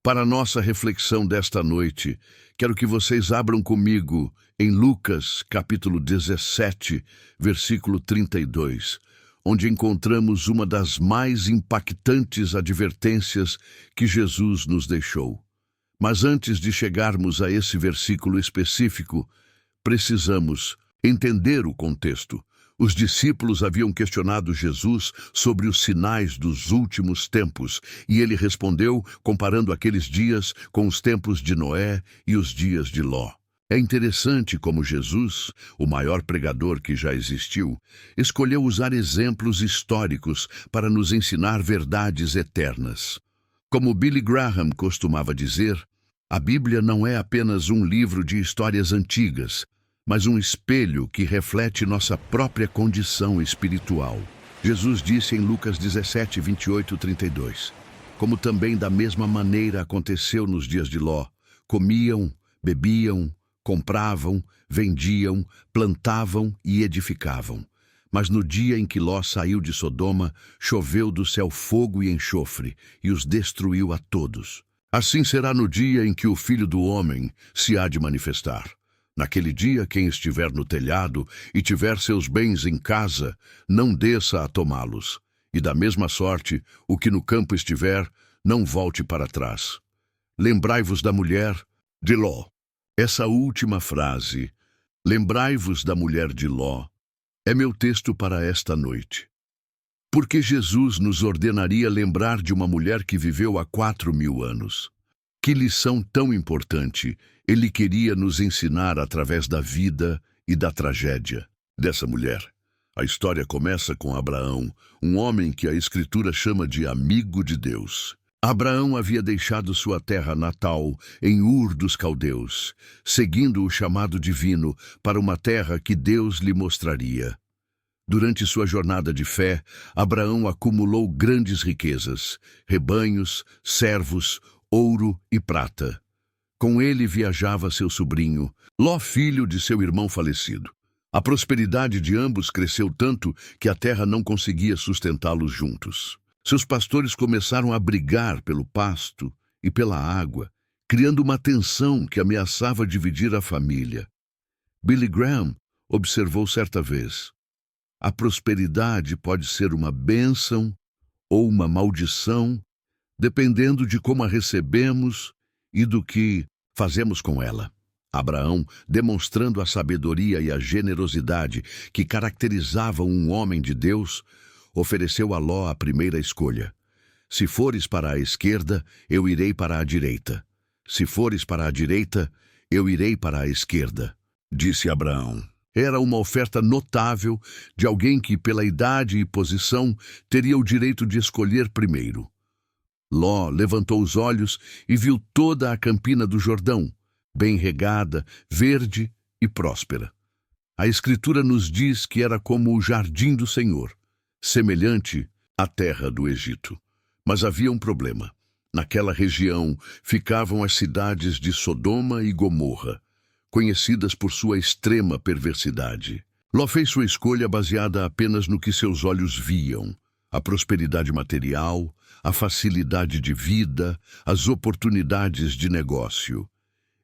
Para a nossa reflexão desta noite, quero que vocês abram comigo em Lucas, capítulo 17, versículo 32, onde encontramos uma das mais impactantes advertências que Jesus nos deixou. Mas antes de chegarmos a esse versículo específico, precisamos entender o contexto. Os discípulos haviam questionado Jesus sobre os sinais dos últimos tempos, e ele respondeu comparando aqueles dias com os tempos de Noé e os dias de Ló. É interessante como Jesus, o maior pregador que já existiu, escolheu usar exemplos históricos para nos ensinar verdades eternas. Como Billy Graham costumava dizer, a Bíblia não é apenas um livro de histórias antigas, mas um espelho que reflete nossa própria condição espiritual. Jesus disse em Lucas 17, 28, 32, como também da mesma maneira aconteceu nos dias de Ló, comiam, bebiam, compravam, vendiam, plantavam e edificavam. Mas no dia em que Ló saiu de Sodoma, choveu do céu fogo e enxofre, e os destruiu a todos. Assim será no dia em que o Filho do Homem se há de manifestar. Naquele dia, quem estiver no telhado e tiver seus bens em casa, não desça a tomá-los. E da mesma sorte, o que no campo estiver, não volte para trás. Lembrai-vos da mulher de Ló. Essa última frase, lembrai-vos da mulher de Ló, é meu texto para esta noite. Porque Jesus nos ordenaria lembrar de uma mulher que viveu há 4.000 anos. Que lição tão importante ele queria nos ensinar através da vida e da tragédia dessa mulher. A história começa com Abraão, um homem que a Escritura chama de amigo de Deus. Abraão havia deixado sua terra natal, em Ur dos Caldeus, seguindo o chamado divino para uma terra que Deus lhe mostraria. Durante sua jornada de fé, Abraão acumulou grandes riquezas, rebanhos, servos, ouro e prata. Com ele viajava seu sobrinho, Ló, filho de seu irmão falecido. A prosperidade de ambos cresceu tanto que a terra não conseguia sustentá-los juntos. Seus pastores começaram a brigar pelo pasto e pela água, criando uma tensão que ameaçava dividir a família. Billy Graham observou certa vez: a prosperidade pode ser uma bênção ou uma maldição, dependendo de como a recebemos e do que fazemos com ela. Abraão, demonstrando a sabedoria e a generosidade que caracterizavam um homem de Deus, ofereceu a Ló a primeira escolha. Se fores para a esquerda, eu irei para a direita. Se fores para a direita, eu irei para a esquerda, disse Abraão. Era uma oferta notável de alguém que, pela idade e posição, teria o direito de escolher primeiro. Ló levantou os olhos e viu toda a campina do Jordão, bem regada, verde e próspera. A Escritura nos diz que era como o jardim do Senhor, semelhante à terra do Egito. Mas havia um problema. Naquela região ficavam as cidades de Sodoma e Gomorra, conhecidas por sua extrema perversidade. Ló fez sua escolha baseada apenas no que seus olhos viam: a prosperidade material, a facilidade de vida, as oportunidades de negócio.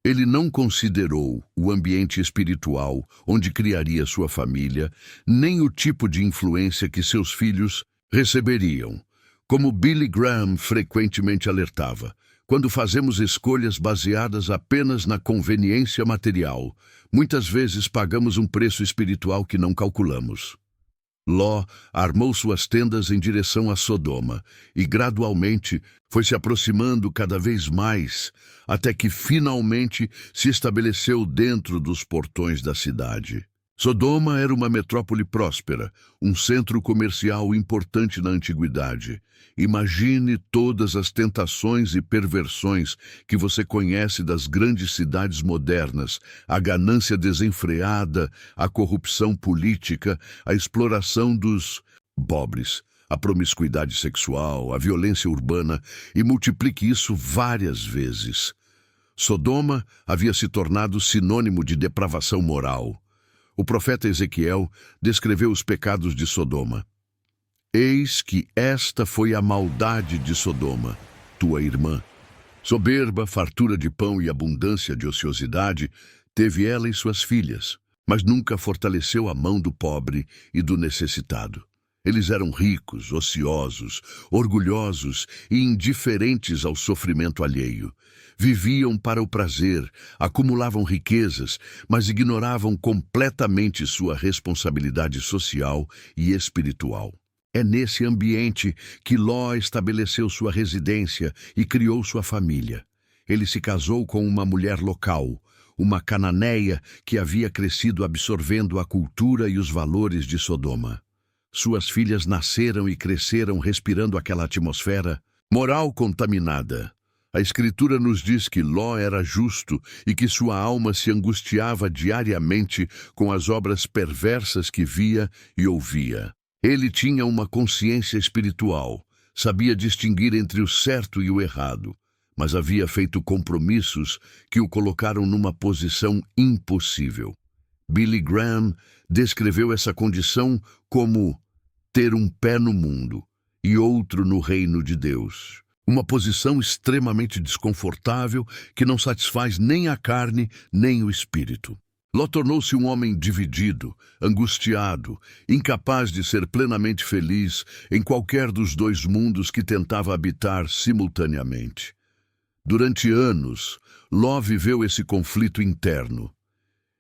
Ele não considerou o ambiente espiritual onde criaria sua família, nem o tipo de influência que seus filhos receberiam. Como Billy Graham frequentemente alertava, quando fazemos escolhas baseadas apenas na conveniência material, muitas vezes pagamos um preço espiritual que não calculamos. Ló armou suas tendas em direção a Sodoma e gradualmente foi se aproximando cada vez mais, até que finalmente se estabeleceu dentro dos portões da cidade. Sodoma era uma metrópole próspera, um centro comercial importante na antiguidade. Imagine todas as tentações e perversões que você conhece das grandes cidades modernas: a ganância desenfreada, a corrupção política, a exploração dos pobres, a promiscuidade sexual, a violência urbana, e multiplique isso várias vezes. Sodoma havia se tornado sinônimo de depravação moral. O profeta Ezequiel descreveu os pecados de Sodoma. Eis que esta foi a maldade de Sodoma, tua irmã. Soberba, fartura de pão e abundância de ociosidade teve ela e suas filhas, mas nunca fortaleceu a mão do pobre e do necessitado. Eles eram ricos, ociosos, orgulhosos e indiferentes ao sofrimento alheio. Viviam para o prazer, acumulavam riquezas, mas ignoravam completamente sua responsabilidade social e espiritual. É nesse ambiente que Ló estabeleceu sua residência e criou sua família. Ele se casou com uma mulher local, uma cananeia que havia crescido absorvendo a cultura e os valores de Sodoma. Suas filhas nasceram e cresceram respirando aquela atmosfera moral contaminada. A Escritura nos diz que Ló era justo e que sua alma se angustiava diariamente com as obras perversas que via e ouvia. Ele tinha uma consciência espiritual, sabia distinguir entre o certo e o errado, mas havia feito compromissos que o colocaram numa posição impossível. Billy Graham descreveu essa condição como ter um pé no mundo e outro no reino de Deus. Uma posição extremamente desconfortável que não satisfaz nem a carne nem o espírito. Ló tornou-se um homem dividido, angustiado, incapaz de ser plenamente feliz em qualquer dos dois mundos que tentava habitar simultaneamente. Durante anos, Ló viveu esse conflito interno.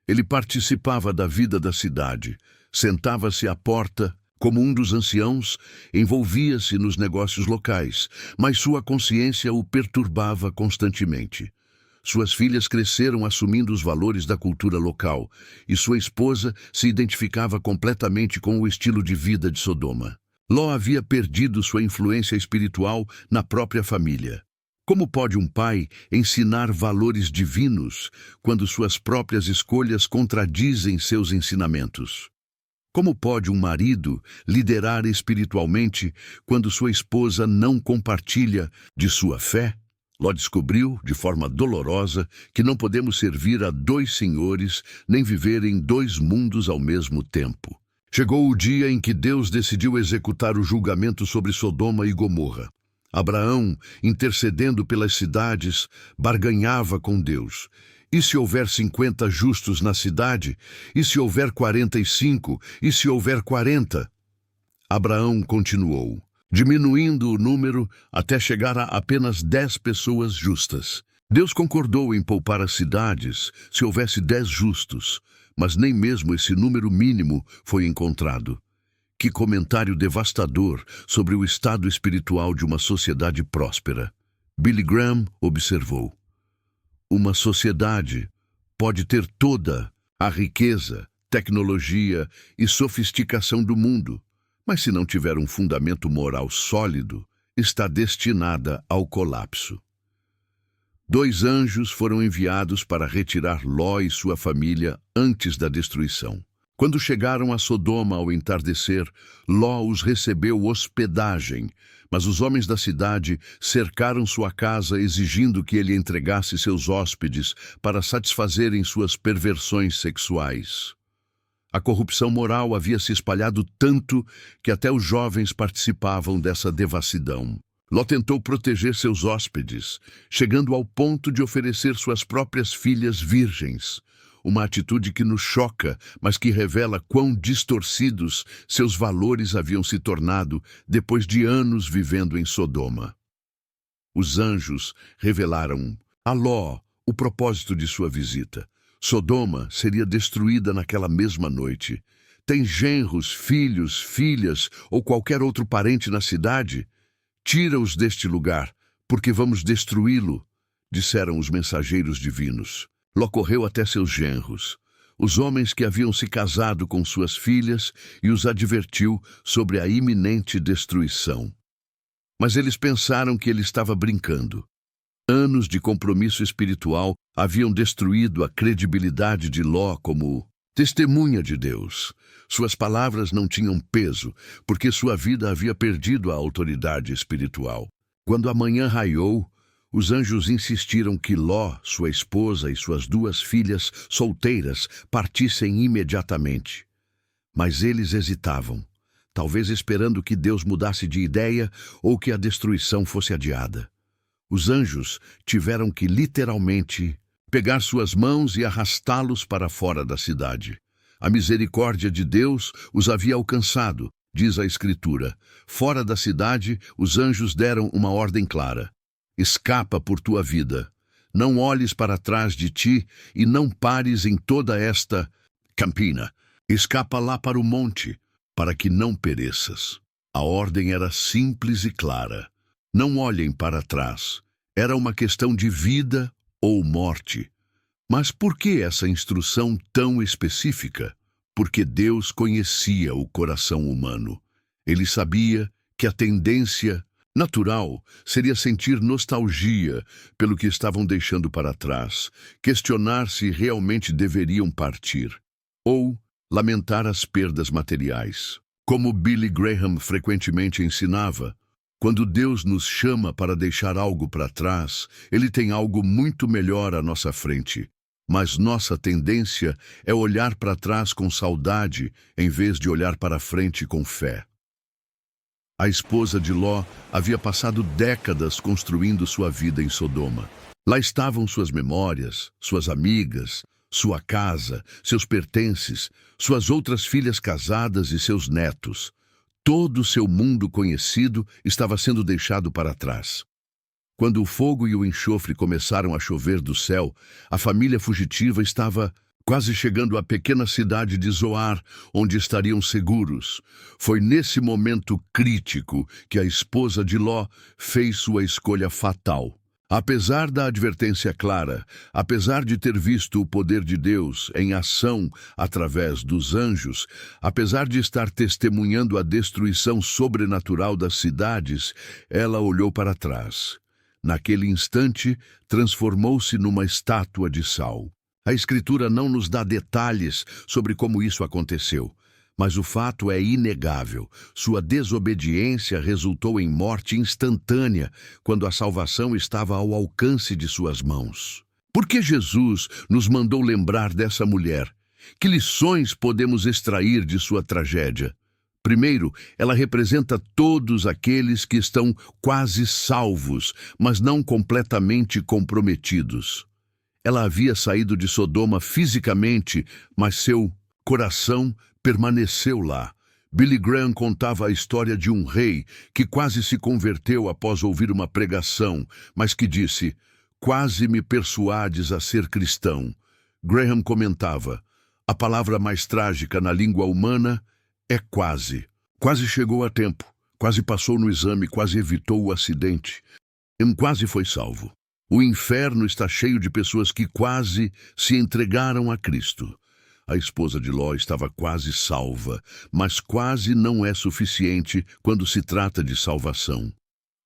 Ele participava da vida da cidade, sentava-se à porta como um dos anciãos, envolvia-se nos negócios locais, mas sua consciência o perturbava constantemente. Suas filhas cresceram assumindo os valores da cultura local, e sua esposa se identificava completamente com o estilo de vida de Sodoma. Ló havia perdido sua influência espiritual na própria família. Como pode um pai ensinar valores divinos quando suas próprias escolhas contradizem seus ensinamentos? Como pode um marido liderar espiritualmente quando sua esposa não compartilha de sua fé? Ló descobriu, de forma dolorosa, que não podemos servir a dois senhores nem viver em dois mundos ao mesmo tempo. Chegou o dia em que Deus decidiu executar o julgamento sobre Sodoma e Gomorra. Abraão, intercedendo pelas cidades, barganhava com Deus. E se houver 50 justos na cidade? E se houver 45? E se houver 40? Abraão continuou, diminuindo o número até chegar a apenas 10 pessoas justas. Deus concordou em poupar as cidades se houvesse 10 justos, mas nem mesmo esse número mínimo foi encontrado. Que comentário devastador sobre o estado espiritual de uma sociedade próspera. Billy Graham observou. Uma sociedade pode ter toda a riqueza, tecnologia e sofisticação do mundo, mas se não tiver um fundamento moral sólido, está destinada ao colapso. 2 anjos foram enviados para retirar Ló e sua família antes da destruição. Quando chegaram a Sodoma ao entardecer, Ló os recebeu hospedagem, mas os homens da cidade cercaram sua casa exigindo que ele entregasse seus hóspedes para satisfazerem suas perversões sexuais. A corrupção moral havia se espalhado tanto que até os jovens participavam dessa devassidão. Ló tentou proteger seus hóspedes, chegando ao ponto de oferecer suas próprias filhas virgens. Uma atitude que nos choca, mas que revela quão distorcidos seus valores haviam se tornado depois de anos vivendo em Sodoma. Os anjos revelaram a Ló o propósito de sua visita. Sodoma seria destruída naquela mesma noite. Tem genros, filhos, filhas ou qualquer outro parente na cidade? Tira-os deste lugar, porque vamos destruí-lo, disseram os mensageiros divinos. Ló correu até seus genros, os homens que haviam se casado com suas filhas, e os advertiu sobre a iminente destruição. Mas eles pensaram que ele estava brincando. Anos de compromisso espiritual haviam destruído a credibilidade de Ló como testemunha de Deus. Suas palavras não tinham peso, porque sua vida havia perdido a autoridade espiritual. Quando a manhã raiou, os anjos insistiram que Ló, sua esposa e suas 2 filhas solteiras partissem imediatamente. Mas eles hesitavam, talvez esperando que Deus mudasse de ideia ou que a destruição fosse adiada. Os anjos tiveram que literalmente pegar suas mãos e arrastá-los para fora da cidade. A misericórdia de Deus os havia alcançado, diz a Escritura. Fora da cidade, os anjos deram uma ordem clara: escapa por tua vida. Não olhes para trás de ti e não pares em toda esta campina. Escapa lá para o monte, para que não pereças. A ordem era simples e clara. Não olhem para trás. Era uma questão de vida ou morte. Mas por que essa instrução tão específica? Porque Deus conhecia o coração humano. Ele sabia que a tendência natural seria sentir nostalgia pelo que estavam deixando para trás, questionar se realmente deveriam partir, ou lamentar as perdas materiais. Como Billy Graham frequentemente ensinava, quando Deus nos chama para deixar algo para trás, Ele tem algo muito melhor à nossa frente. Mas nossa tendência é olhar para trás com saudade, em vez de olhar para frente com fé. A esposa de Ló havia passado décadas construindo sua vida em Sodoma. Lá estavam suas memórias, suas amigas, sua casa, seus pertences, suas outras filhas casadas e seus netos. Todo o seu mundo conhecido estava sendo deixado para trás. Quando o fogo e o enxofre começaram a chover do céu, a família fugitiva estava quase chegando à pequena cidade de Zoar, onde estariam seguros. Foi nesse momento crítico que a esposa de Ló fez sua escolha fatal. Apesar da advertência clara, apesar de ter visto o poder de Deus em ação através dos anjos, apesar de estar testemunhando a destruição sobrenatural das cidades, ela olhou para trás. Naquele instante, transformou-se numa estátua de sal. A Escritura não nos dá detalhes sobre como isso aconteceu, mas o fato é inegável. Sua desobediência resultou em morte instantânea, quando a salvação estava ao alcance de suas mãos. Por que Jesus nos mandou lembrar dessa mulher? Que lições podemos extrair de sua tragédia? Primeiro, ela representa todos aqueles que estão quase salvos, mas não completamente comprometidos. Ela havia saído de Sodoma fisicamente, mas seu coração permaneceu lá. Billy Graham contava a história de um rei que quase se converteu após ouvir uma pregação, mas que disse: "Quase me persuades a ser cristão." Graham comentava: "A palavra mais trágica na língua humana é quase. Quase chegou a tempo, quase passou no exame, quase evitou o acidente. Quase foi salvo." O inferno está cheio de pessoas que quase se entregaram a Cristo. A esposa de Ló estava quase salva, mas quase não é suficiente quando se trata de salvação.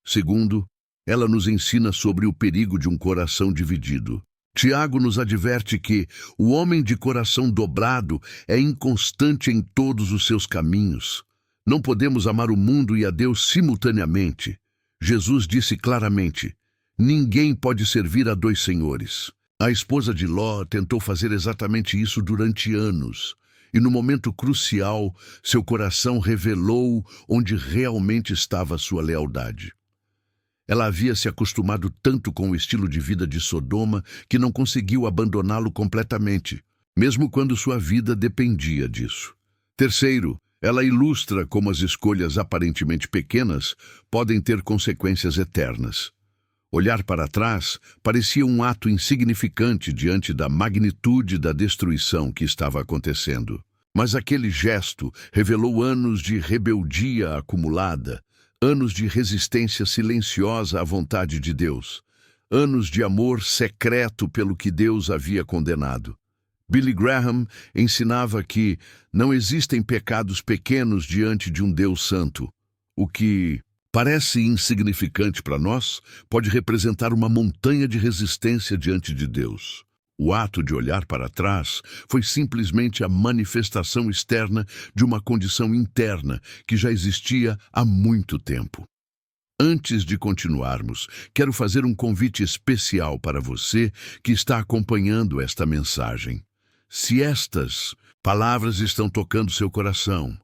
Segundo, ela nos ensina sobre o perigo de um coração dividido. Tiago nos adverte que o homem de coração dobrado é inconstante em todos os seus caminhos. Não podemos amar o mundo e a Deus simultaneamente. Jesus disse claramente: "Ninguém pode servir a dois senhores." A esposa de Ló tentou fazer exatamente isso durante anos, e no momento crucial, seu coração revelou onde realmente estava sua lealdade. Ela havia se acostumado tanto com o estilo de vida de Sodoma que não conseguiu abandoná-lo completamente, mesmo quando sua vida dependia disso. Terceiro, ela ilustra como as escolhas aparentemente pequenas podem ter consequências eternas. Olhar para trás parecia um ato insignificante diante da magnitude da destruição que estava acontecendo. Mas aquele gesto revelou anos de rebeldia acumulada, anos de resistência silenciosa à vontade de Deus, anos de amor secreto pelo que Deus havia condenado. Billy Graham ensinava que não existem pecados pequenos diante de um Deus santo. O que parece insignificante para nós pode representar uma montanha de resistência diante de Deus. O ato de olhar para trás foi simplesmente a manifestação externa de uma condição interna que já existia há muito tempo. Antes de continuarmos, quero fazer um convite especial para você que está acompanhando esta mensagem. Se estas palavras estão tocando seu coração,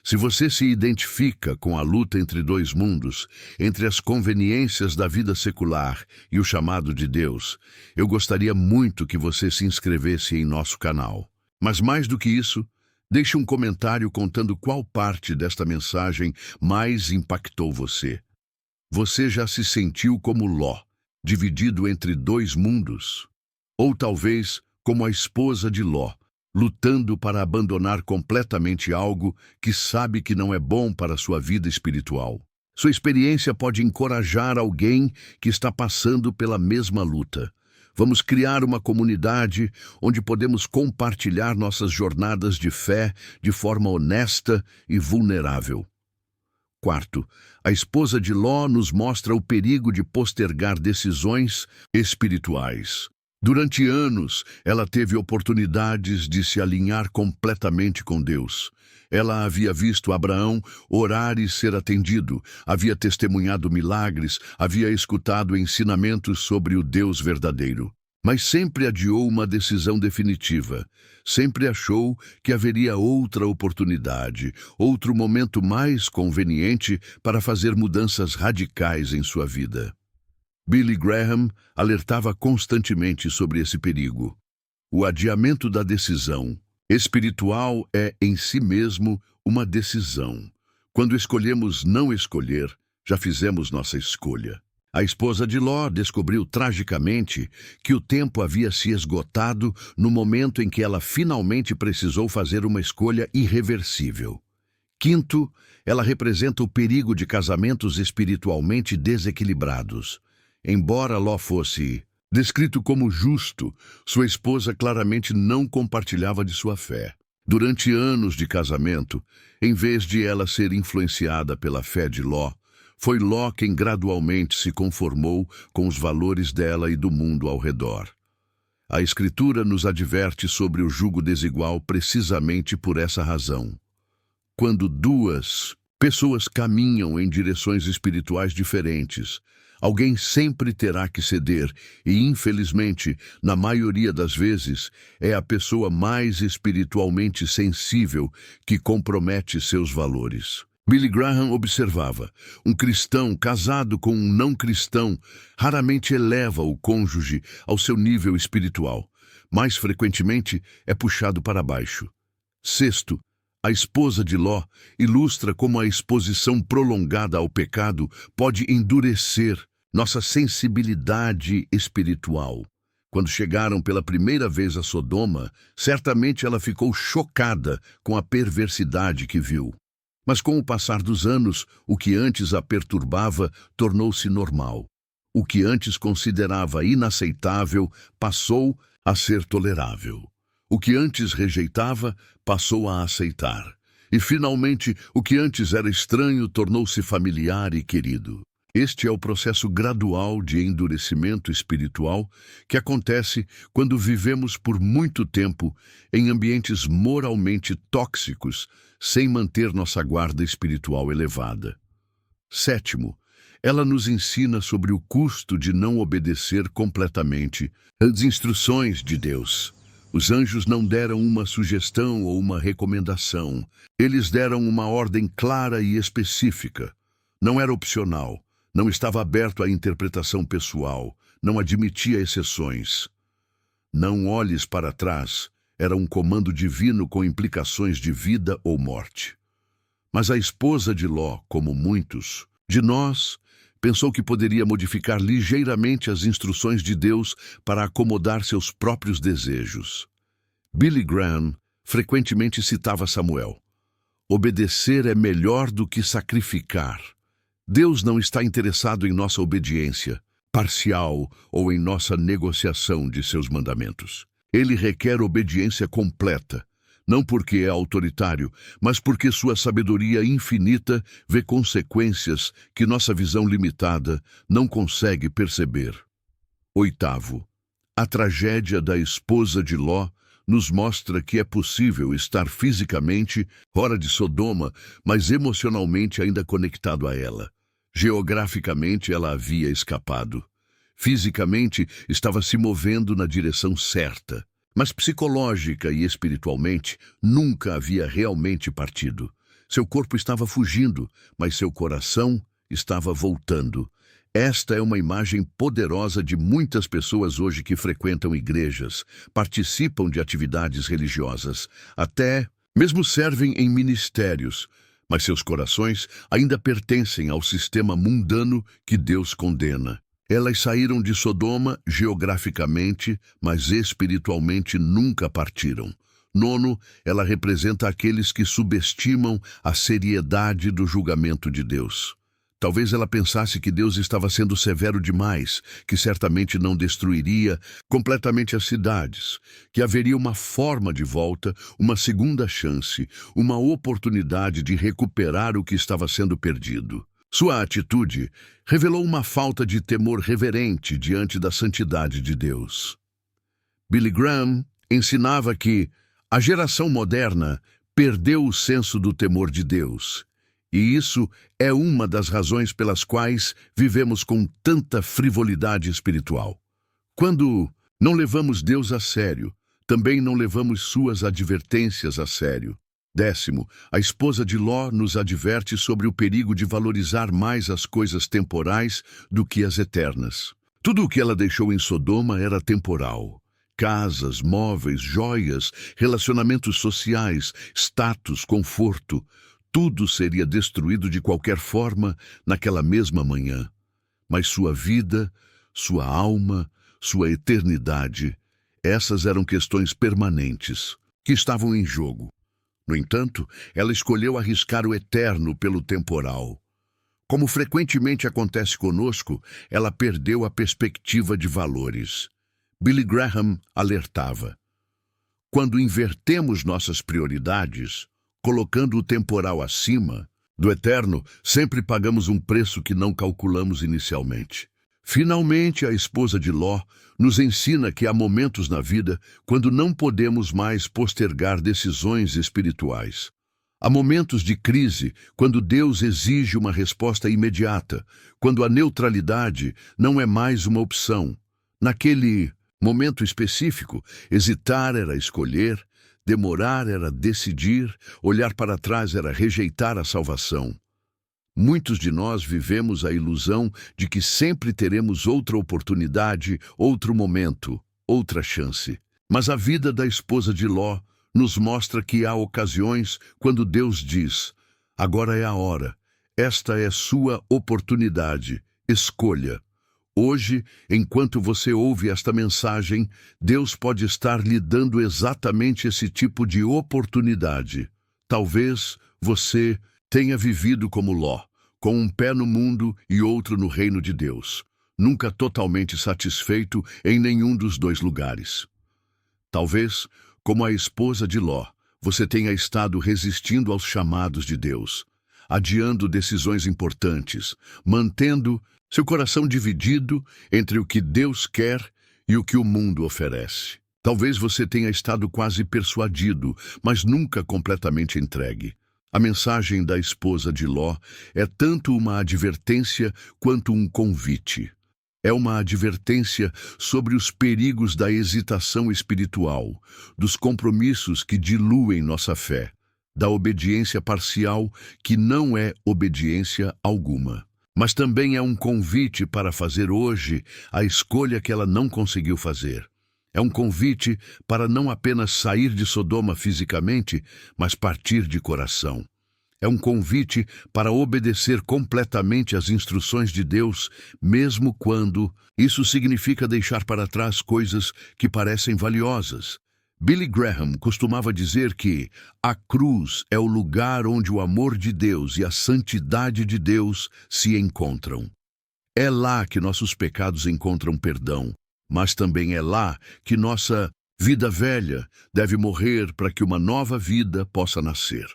Se você se identifica com a luta entre dois mundos, entre as conveniências da vida secular e o chamado de Deus, eu gostaria muito que você se inscrevesse em nosso canal. Mas mais do que isso, deixe um comentário contando qual parte desta mensagem mais impactou você. Você já se sentiu como Ló, dividido entre dois mundos? Ou talvez como a esposa de Ló, lutando para abandonar completamente algo que sabe que não é bom para a sua vida espiritual? Sua experiência pode encorajar alguém que está passando pela mesma luta. Vamos criar uma comunidade onde podemos compartilhar nossas jornadas de fé de forma honesta e vulnerável. Quarto, a esposa de Ló nos mostra o perigo de postergar decisões espirituais. Durante anos, ela teve oportunidades de se alinhar completamente com Deus. Ela havia visto Abraão orar e ser atendido, havia testemunhado milagres, havia escutado ensinamentos sobre o Deus verdadeiro. Mas sempre adiou uma decisão definitiva. Sempre achou que haveria outra oportunidade, outro momento mais conveniente para fazer mudanças radicais em sua vida. Billy Graham alertava constantemente sobre esse perigo. O adiamento da decisão espiritual é, em si mesmo, uma decisão. Quando escolhemos não escolher, já fizemos nossa escolha. A esposa de Ló descobriu tragicamente que o tempo havia se esgotado no momento em que ela finalmente precisou fazer uma escolha irreversível. Quinto, ela representa o perigo de casamentos espiritualmente desequilibrados. Embora Ló fosse descrito como justo, sua esposa claramente não compartilhava de sua fé. Durante anos de casamento, em vez de ela ser influenciada pela fé de Ló, foi Ló quem gradualmente se conformou com os valores dela e do mundo ao redor. A Escritura nos adverte sobre o jugo desigual precisamente por essa razão. Quando duas pessoas caminham em direções espirituais diferentes, alguém sempre terá que ceder e, infelizmente, na maioria das vezes, é a pessoa mais espiritualmente sensível que compromete seus valores. Billy Graham observava: um cristão casado com um não cristão raramente eleva o cônjuge ao seu nível espiritual. Mais frequentemente, é puxado para baixo. Sexto, a esposa de Ló ilustra como a exposição prolongada ao pecado pode endurecer nossa sensibilidade espiritual. Quando chegaram pela primeira vez a Sodoma, certamente ela ficou chocada com a perversidade que viu. Mas com o passar dos anos, o que antes a perturbava tornou-se normal. O que antes considerava inaceitável passou a ser tolerável. O que antes rejeitava passou a aceitar. E, finalmente, o que antes era estranho tornou-se familiar e querido. Este é o processo gradual de endurecimento espiritual que acontece quando vivemos por muito tempo em ambientes moralmente tóxicos, sem manter nossa guarda espiritual elevada. Sétimo, ela nos ensina sobre o custo de não obedecer completamente às instruções de Deus. Os anjos não deram uma sugestão ou uma recomendação. Eles deram uma ordem clara e específica. Não era opcional. Não estava aberto à interpretação pessoal, não admitia exceções. Não olhes para trás, era um comando divino com implicações de vida ou morte. Mas a esposa de Ló, como muitos de nós, pensou que poderia modificar ligeiramente as instruções de Deus para acomodar seus próprios desejos. Billy Graham frequentemente citava Samuel: obedecer é melhor do que sacrificar. Deus não está interessado em nossa obediência parcial ou em nossa negociação de seus mandamentos. Ele requer obediência completa, não porque é autoritário, mas porque sua sabedoria infinita vê consequências que nossa visão limitada não consegue perceber. Oitavo, a tragédia da esposa de Ló nos mostra que é possível estar fisicamente fora de Sodoma, mas emocionalmente ainda conectado a ela. Geograficamente ela havia escapado. Fisicamente estava se movendo na direção certa, mas psicológica e espiritualmente nunca havia realmente partido. Seu corpo estava fugindo, mas seu coração estava voltando. Esta é uma imagem poderosa de muitas pessoas hoje que frequentam igrejas, participam de atividades religiosas, até mesmo servem em ministérios, mas seus corações ainda pertencem ao sistema mundano que Deus condena. Elas saíram de Sodoma geograficamente, mas espiritualmente nunca partiram. Nono, ela representa aqueles que subestimam a seriedade do julgamento de Deus. Talvez ela pensasse que Deus estava sendo severo demais, que certamente não destruiria completamente as cidades, que haveria uma forma de volta, uma segunda chance, uma oportunidade de recuperar o que estava sendo perdido. Sua atitude revelou uma falta de temor reverente diante da santidade de Deus. Billy Graham ensinava que a geração moderna perdeu o senso do temor de Deus. E isso é uma das razões pelas quais vivemos com tanta frivolidade espiritual. Quando não levamos Deus a sério, também não levamos suas advertências a sério. Décimo, a esposa de Ló nos adverte sobre o perigo de valorizar mais as coisas temporais do que as eternas. Tudo o que ela deixou em Sodoma era temporal. Casas, móveis, joias, relacionamentos sociais, status, conforto. Tudo seria destruído de qualquer forma naquela mesma manhã. Mas sua vida, sua alma, sua eternidade, essas eram questões permanentes, que estavam em jogo. No entanto, ela escolheu arriscar o eterno pelo temporal. Como frequentemente acontece conosco, ela perdeu a perspectiva de valores. Billy Graham alertava: quando invertemos nossas prioridades, colocando o temporal acima do eterno, sempre pagamos um preço que não calculamos inicialmente. Finalmente, a esposa de Ló nos ensina que há momentos na vida quando não podemos mais postergar decisões espirituais. Há momentos de crise quando Deus exige uma resposta imediata, quando a neutralidade não é mais uma opção. Naquele momento específico, hesitar era escolher, demorar era decidir, olhar para trás era rejeitar a salvação. Muitos de nós vivemos a ilusão de que sempre teremos outra oportunidade, outro momento, outra chance. Mas a vida da esposa de Ló nos mostra que há ocasiões quando Deus diz: agora é a hora, esta é sua oportunidade, escolha. Hoje, enquanto você ouve esta mensagem, Deus pode estar lhe dando exatamente esse tipo de oportunidade. Talvez você tenha vivido como Ló, com um pé no mundo e outro no reino de Deus, nunca totalmente satisfeito em nenhum dos dois lugares. Talvez, como a esposa de Ló, você tenha estado resistindo aos chamados de Deus, adiando decisões importantes, mantendo seu coração dividido entre o que Deus quer e o que o mundo oferece. Talvez você tenha estado quase persuadido, mas nunca completamente entregue. A mensagem da esposa de Ló é tanto uma advertência quanto um convite. É uma advertência sobre os perigos da hesitação espiritual, dos compromissos que diluem nossa fé, da obediência parcial que não é obediência alguma. Mas também é um convite para fazer hoje a escolha que ela não conseguiu fazer. É um convite para não apenas sair de Sodoma fisicamente, mas partir de coração. É um convite para obedecer completamente às instruções de Deus, mesmo quando isso significa deixar para trás coisas que parecem valiosas. Billy Graham costumava dizer que a cruz é o lugar onde o amor de Deus e a santidade de Deus se encontram. É lá que nossos pecados encontram perdão, mas também é lá que nossa vida velha deve morrer para que uma nova vida possa nascer.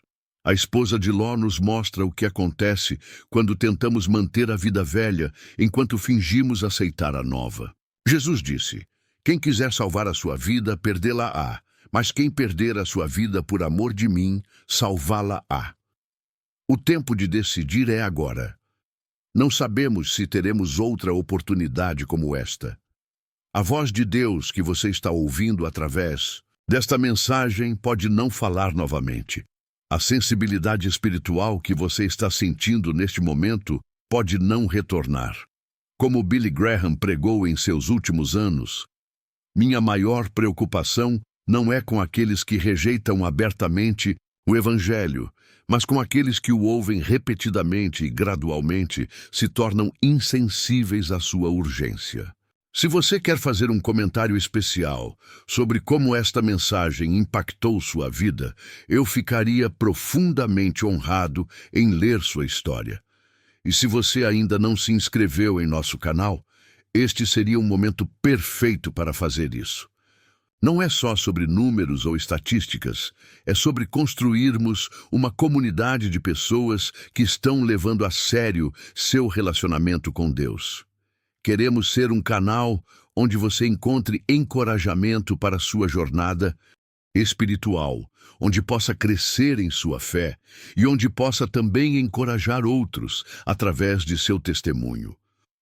A esposa de Ló nos mostra o que acontece quando tentamos manter a vida velha enquanto fingimos aceitar a nova. Jesus disse: quem quiser salvar a sua vida, perdê-la-á, mas quem perder a sua vida por amor de mim, salvá-la-á. O tempo de decidir é agora. Não sabemos se teremos outra oportunidade como esta. A voz de Deus que você está ouvindo através desta mensagem pode não falar novamente. A sensibilidade espiritual que você está sentindo neste momento pode não retornar. Como Billy Graham pregou em seus últimos anos, minha maior preocupação não é com aqueles que rejeitam abertamente o Evangelho, mas com aqueles que o ouvem repetidamente e gradualmente se tornam insensíveis à sua urgência. Se você quer fazer um comentário especial sobre como esta mensagem impactou sua vida, eu ficaria profundamente honrado em ler sua história. E se você ainda não se inscreveu em nosso canal, este seria um momento perfeito para fazer isso. Não é só sobre números ou estatísticas, é sobre construirmos uma comunidade de pessoas que estão levando a sério seu relacionamento com Deus. Queremos ser um canal onde você encontre encorajamento para sua jornada espiritual, onde possa crescer em sua fé e onde possa também encorajar outros através de seu testemunho.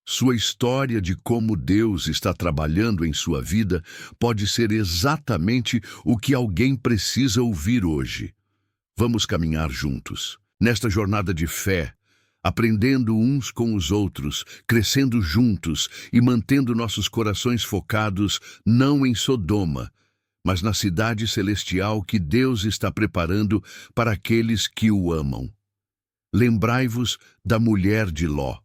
Sua história de como Deus está trabalhando em sua vida pode ser exatamente o que alguém precisa ouvir hoje. Vamos caminhar juntos, nesta jornada de fé, aprendendo uns com os outros, crescendo juntos e mantendo nossos corações focados não em Sodoma, mas na cidade celestial que Deus está preparando para aqueles que o amam. Lembrai-vos da mulher de Ló.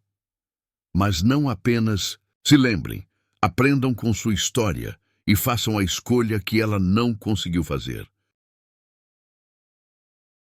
Mas não apenas se lembrem, aprendam com sua história e façam a escolha que ela não conseguiu fazer.